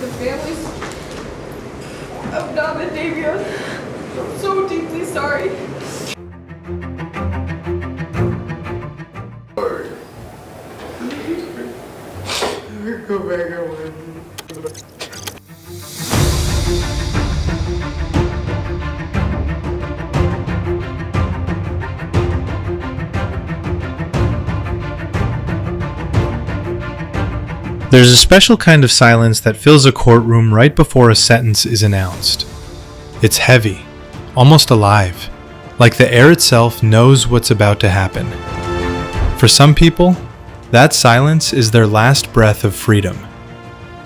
the families of Nam and Davion. I'm so deeply sorry. Go back away. There's a special kind of silence that fills a courtroom right before a sentence is announced. It's heavy, almost alive, like the air itself knows what's about to happen. For some people, that silence is their last breath of freedom.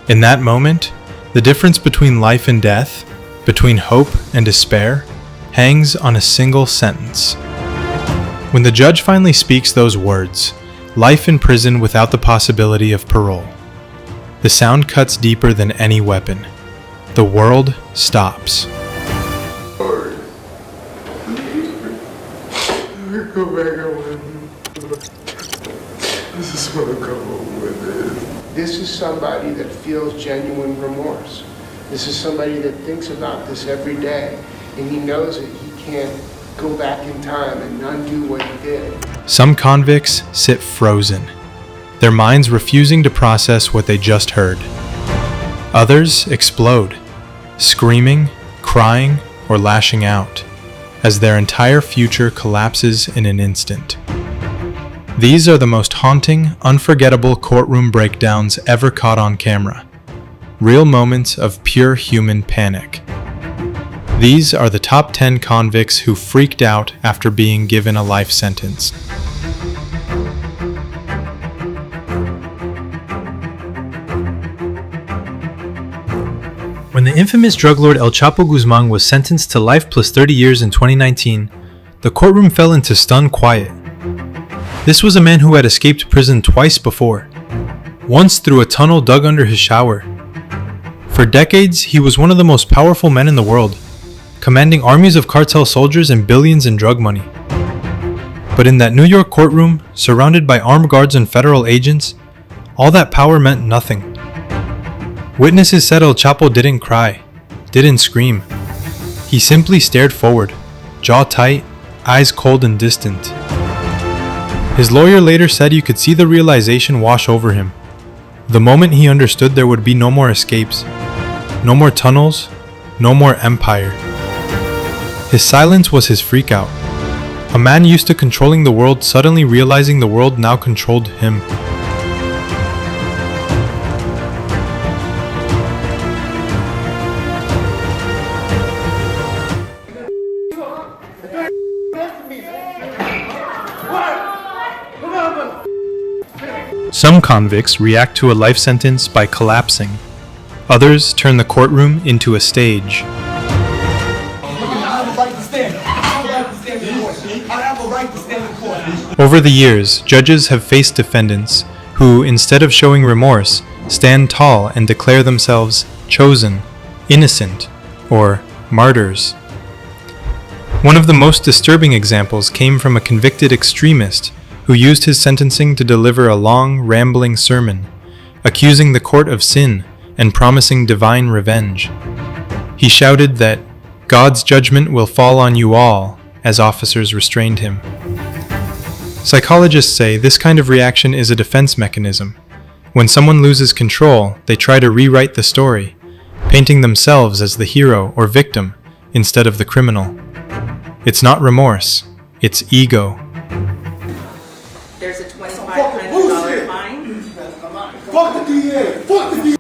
In that moment, the difference between life and death, between hope and despair, hangs on a single sentence. When the judge finally speaks those words, life in prison without the possibility of parole, the sound cuts deeper than any weapon. The world stops. Go back away. This is what I come home with it. This is somebody that feels genuine remorse. This is somebody that thinks about this every day, and he knows that he can't go back in time and undo what he did. Some convicts sit frozen, their minds refusing to process what they just heard. Others explode, screaming, crying, or lashing out, as their entire future collapses in an instant. These are the most haunting, unforgettable courtroom breakdowns ever caught on camera. Real moments of pure human panic. These are the top 10 convicts who freaked out after being given a life sentence. When the infamous drug lord El Chapo Guzmán was sentenced to life plus 30 years in 2019, the courtroom fell into stunned quiet. This was a man who had escaped prison twice before, once through a tunnel dug under his shower. For decades, he was one of the most powerful men in the world, commanding armies of cartel soldiers and billions in drug money. But in that New York courtroom, surrounded by armed guards and federal agents, all that power meant nothing. Witnesses said El Chapo didn't cry, didn't scream. He simply stared forward, jaw tight, eyes cold and distant. His lawyer later said you could see the realization wash over him. The moment he understood there would be no more escapes, no more tunnels, no more empire. His silence was his freakout. A man used to controlling the world suddenly realizing the world now controlled him. Some convicts react to a life sentence by collapsing. Others turn the courtroom into a stage. Over the years, judges have faced defendants who, instead of showing remorse, stand tall and declare themselves chosen, innocent, or martyrs. One of the most disturbing examples came from a convicted extremist who used his sentencing to deliver a long, rambling sermon, accusing the court of sin and promising divine revenge. He shouted that God's judgment will fall on you all as officers restrained him. Psychologists say this kind of reaction is a defense mechanism. When someone loses control, they try to rewrite the story, painting themselves as the hero or victim instead of the criminal. It's not remorse, it's ego. There's a $2,500 fine.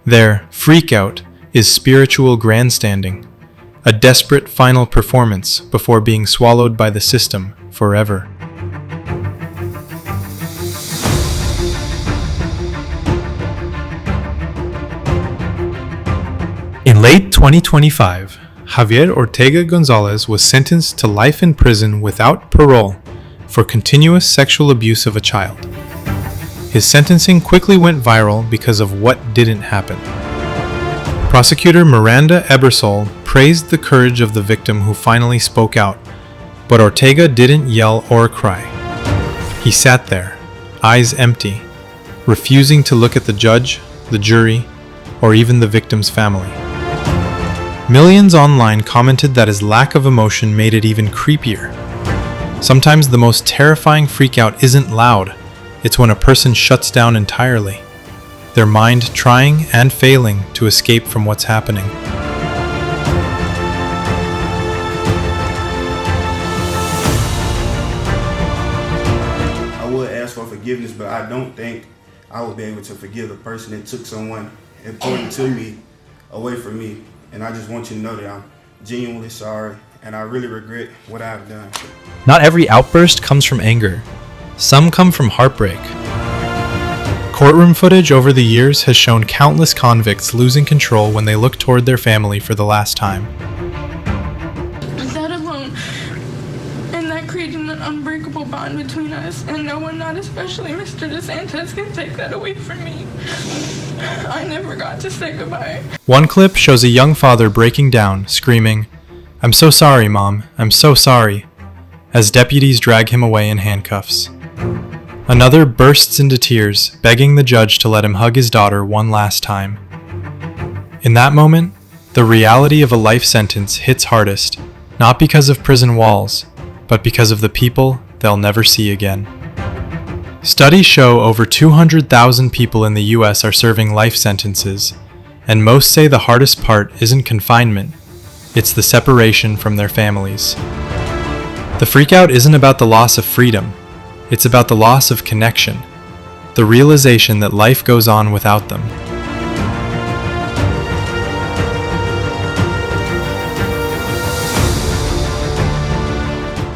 Their freakout is spiritual grandstanding, a desperate final performance before being swallowed by the system forever. In late 2025, Javier Ortega Gonzalez was sentenced to life in prison without parole for continuous sexual abuse of a child. His sentencing quickly went viral because of what didn't happen. Prosecutor Miranda Ebersol praised the courage of the victim who finally spoke out, but Ortega didn't yell or cry. He sat there, eyes empty, refusing to look at the judge, the jury, or even the victim's family. Millions online commented that his lack of emotion made it even creepier. Sometimes the most terrifying freakout isn't loud, it's when a person shuts down entirely, their mind trying and failing to escape from what's happening. I would ask for forgiveness, but I don't think I would be able to forgive the person that took someone important to me away from me. And I just want you to know that I'm genuinely sorry, and I really regret what I've done. Not every outburst comes from anger. Some come from heartbreak. Courtroom footage over the years has shown countless convicts losing control when they look toward their family for the last time. That alone, and that created an unbreakable bond between us, and no one, not especially Mr. DeSantis, can take that away from me. I never got to say goodbye. One clip shows a young father breaking down, screaming, "I'm so sorry, Mom, I'm so sorry," as deputies drag him away in handcuffs. Another bursts into tears, begging the judge to let him hug his daughter one last time. In that moment, the reality of a life sentence hits hardest, not because of prison walls, but because of the people they'll never see again. Studies show over 200,000 people in the US are serving life sentences, and most say the hardest part isn't confinement, it's the separation from their families. The freakout isn't about the loss of freedom, it's about the loss of connection, the realization that life goes on without them.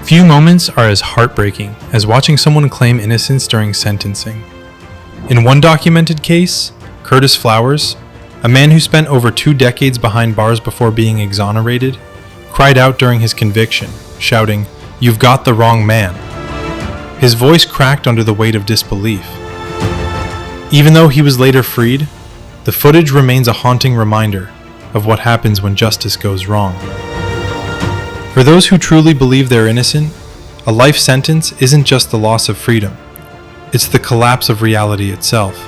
Few moments are as heartbreaking as watching someone claim innocence during sentencing. In one documented case, Curtis Flowers, a man who spent over 2 decades behind bars before being exonerated, cried out during his conviction, shouting, "You've got the wrong man." His voice cracked under the weight of disbelief. Even though he was later freed, the footage remains a haunting reminder of what happens when justice goes wrong. For those who truly believe they're innocent, a life sentence isn't just the loss of freedom, it's the collapse of reality itself.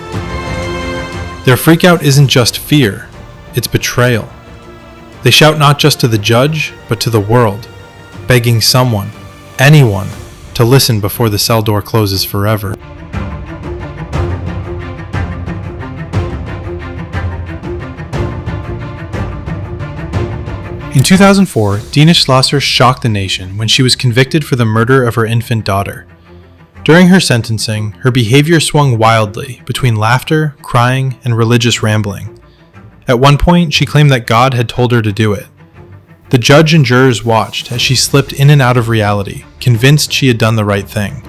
Their freakout isn't just fear, it's betrayal. They shout not just to the judge, but to the world, begging someone, anyone, to listen before the cell door closes forever. In 2004, Dena Schlosser shocked the nation when she was convicted for the murder of her infant daughter. During her sentencing, her behavior swung wildly between laughter, crying, and religious rambling. At one point, she claimed that God had told her to do it. The judge and jurors watched as she slipped in and out of reality, convinced she had done the right thing.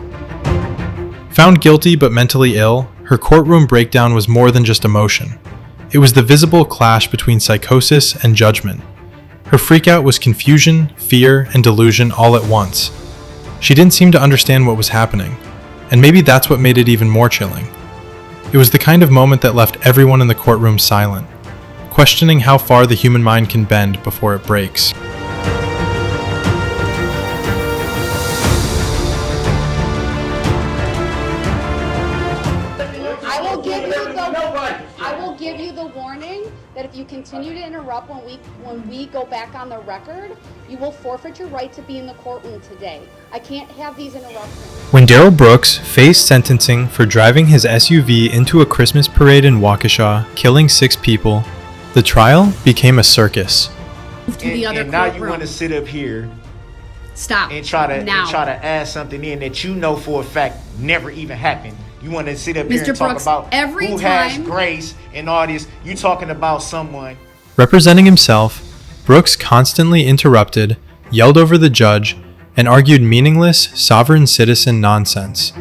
Found guilty but mentally ill, her courtroom breakdown was more than just emotion. It was the visible clash between psychosis and judgment. Her freakout was confusion, fear, and delusion all at once. She didn't seem to understand what was happening, and maybe that's what made it even more chilling. It was the kind of moment that left everyone in the courtroom silent, questioning how far the human mind can bend before it breaks. I will give you the warning that if you continue to interrupt when we go back on the record, you will forfeit your right to be in the courtroom today. I can't have these interruptions. When Darrell Brooks faced sentencing for driving his SUV into a Christmas parade in Waukesha, killing 6 people, the trial became a circus. And now you want to sit up here and try to add something in that you know for a fact never even happened. You want to sit up here and talk about who has grace and all this. You talking about someone. Representing himself, Brooks constantly interrupted, yelled over the judge, and argued meaningless, sovereign citizen nonsense.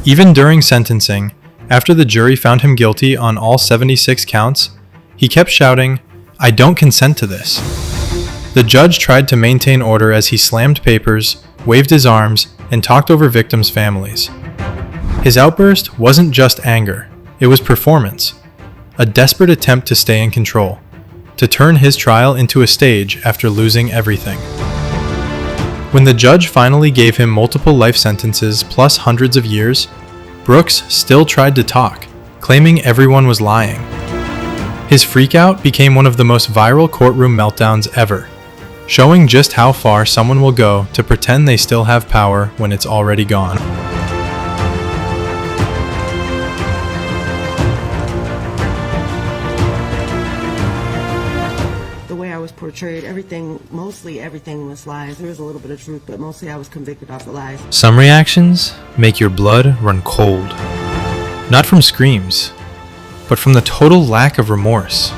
Even during sentencing, after the jury found him guilty on all 76 counts, he kept shouting, "I don't consent to this." The judge tried to maintain order as he slammed papers, waved his arms, and talked over victims' families. His outburst wasn't just anger, it was performance, a desperate attempt to stay in control, to turn his trial into a stage after losing everything. When the judge finally gave him multiple life sentences plus hundreds of years, Brooks still tried to talk, claiming everyone was lying. His freakout became one of the most viral courtroom meltdowns ever, showing just how far someone will go to pretend they still have power when it's already gone. The way I was portrayed, mostly everything was lies. There was a little bit of truth, but mostly I was convicted off the lies. Some reactions make your blood run cold. Not from screams, but from the total lack of remorse.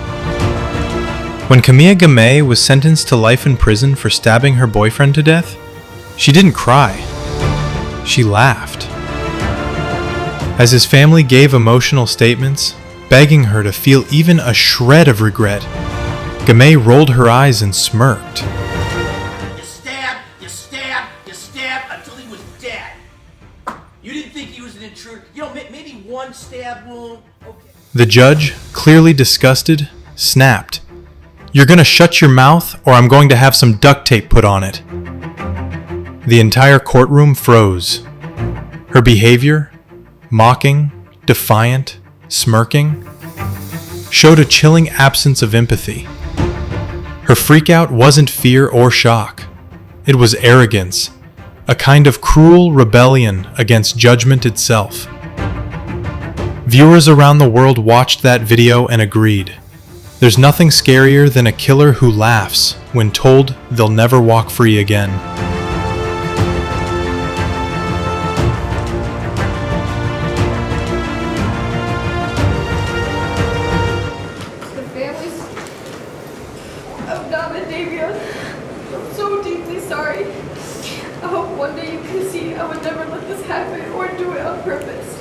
When Camia Gamet was sentenced to life in prison for stabbing her boyfriend to death, she didn't cry. She laughed. As his family gave emotional statements, begging her to feel even a shred of regret, Gamet rolled her eyes and smirked. You stabbed until he was dead. You didn't think he was an intruder. You know, maybe one stab wound. Okay. The judge, clearly disgusted, snapped. "You're gonna shut your mouth, or I'm going to have some duct tape put on it." The entire courtroom froze. Her behavior, mocking, defiant, smirking, showed a chilling absence of empathy. Her freakout wasn't fear or shock. It was arrogance, a kind of cruel rebellion against judgment itself. Viewers around the world watched that video and agreed. There's nothing scarier than a killer who laughs when told they'll never walk free again. The families of Dom and Davia, I'm so deeply sorry. I hope one day you can see I would never let this happen or do it on purpose.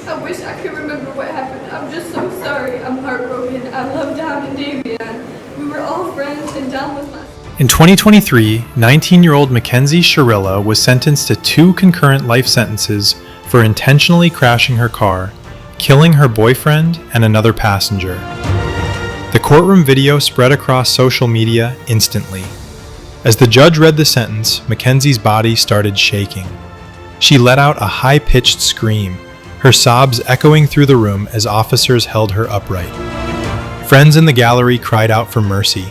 I wish I could remember what happened. I'm just so sorry. I'm heartbroken. I love Dom and Davion. We were all friends and Dom was my... In 2023, 19-year-old Mackenzie Shirilla was sentenced to 2 concurrent life sentences for intentionally crashing her car, killing her boyfriend and another passenger. The courtroom video spread across social media instantly. As the judge read the sentence, Mackenzie's body started shaking. She let out a high-pitched scream, her sobs echoing through the room as officers held her upright. Friends in the gallery cried out for mercy.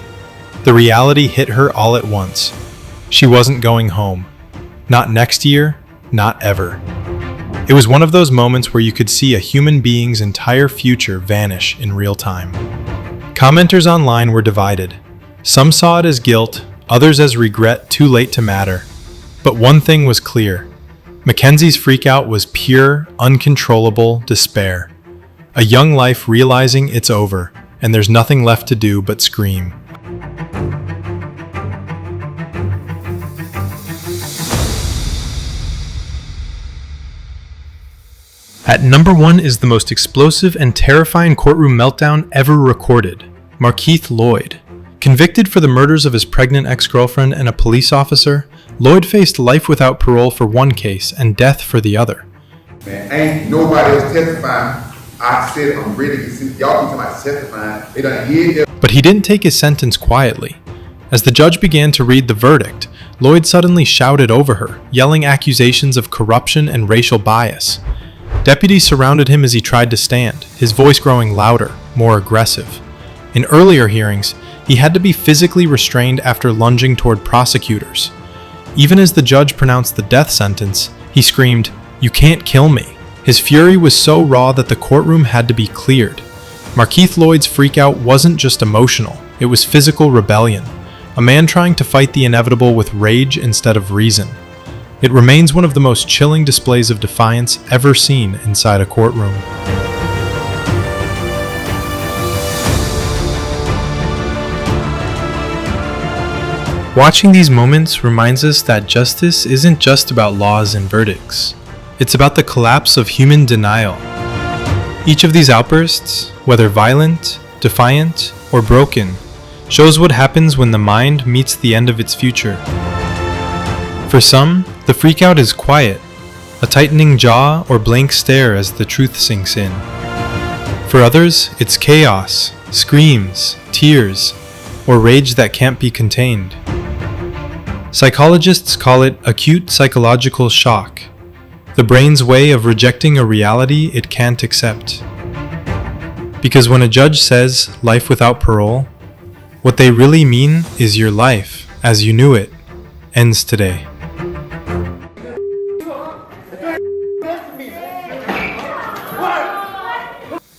The reality hit her all at once. She wasn't going home. Not next year, not ever. It was one of those moments where you could see a human being's entire future vanish in real time. Commenters online were divided. Some saw it as guilt, others as regret too late to matter. But one thing was clear. Mackenzie's freakout was pure, uncontrollable despair. A young life realizing it's over, and there's nothing left to do but scream. At number 1 is the most explosive and terrifying courtroom meltdown ever recorded, Markeith Loyd. Convicted for the murders of his pregnant ex-girlfriend and a police officer, Loyd faced life without parole for one case and death for the other. Man, ain't nobody else testifying. I said I'm ready to see y'all keep talking about testifying. They done hid it. But he didn't take his sentence quietly. As the judge began to read the verdict, Loyd suddenly shouted over her, yelling accusations of corruption and racial bias. Deputies surrounded him as he tried to stand, his voice growing louder, more aggressive. In earlier hearings, he had to be physically restrained after lunging toward prosecutors. Even as the judge pronounced the death sentence, he screamed, "You can't kill me." His fury was so raw that the courtroom had to be cleared. Markeith Loyd's freakout wasn't just emotional, it was physical rebellion, a man trying to fight the inevitable with rage instead of reason. It remains one of the most chilling displays of defiance ever seen inside a courtroom. Watching these moments reminds us that justice isn't just about laws and verdicts. It's about the collapse of human denial. Each of these outbursts, whether violent, defiant, or broken, shows what happens when the mind meets the end of its future. For some, the freakout is quiet, a tightening jaw or blank stare as the truth sinks in. For others, it's chaos, screams, tears, or rage that can't be contained. Psychologists call it acute psychological shock, the brain's way of rejecting a reality it can't accept. Because when a judge says life without parole, what they really mean is your life, as you knew it, ends today.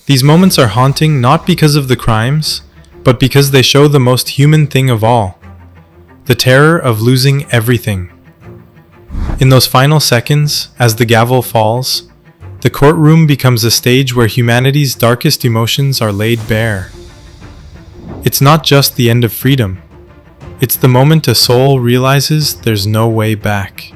These moments are haunting not because of the crimes, but because they show the most human thing of all, the terror of losing everything. In those final seconds, as the gavel falls, the courtroom becomes a stage where humanity's darkest emotions are laid bare. It's not just the end of freedom. It's the moment a soul realizes there's no way back.